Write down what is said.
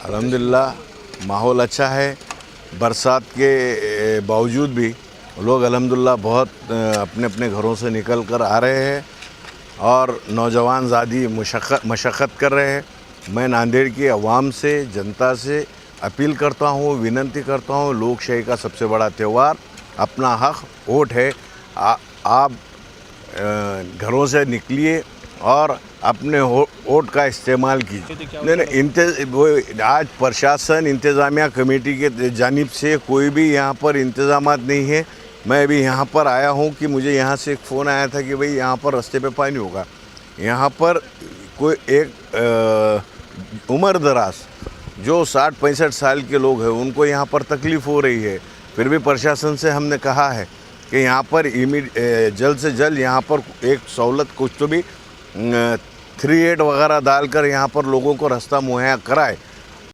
अल्हम्दुलिल्लाह माहौल अच्छा है। बरसात के बावजूद भी लोग अल्हम्दुलिल्लाह बहुत अपने अपने घरों से निकल कर आ रहे हैं और नौजवान ज़्यादा मशक्क़त कर रहे हैं। मैं नांदेड़ की आवाम से, जनता से अपील करता हूँ, विनती करता हूँ, लोकशाही का सबसे बड़ा त्यौहार अपना हक़ वोट है। आप घरों से निकलिए और अपने वोट का इस्तेमाल कीजिए। नहीं, वो आज प्रशासन इंतज़ामिया कमेटी के जानिब से कोई भी यहाँ पर इंतज़ामात नहीं है। मैं अभी यहाँ पर आया हूँ कि मुझे यहाँ से एक फ़ोन आया था कि भाई यहाँ पर रास्ते पे पानी होगा। यहाँ पर कोई एक उम्र दराज जो 60-65 साल के लोग हैं उनको यहाँ पर तकलीफ़ हो रही है। फिर भी प्रशासन से हमने कहा है कि यहाँ पर जल्द से जल्द यहाँ पर एक सहूलत कुछ तो भी 3-8 वगैरह डालकर यहाँ पर लोगों को रास्ता मुहैया कराए।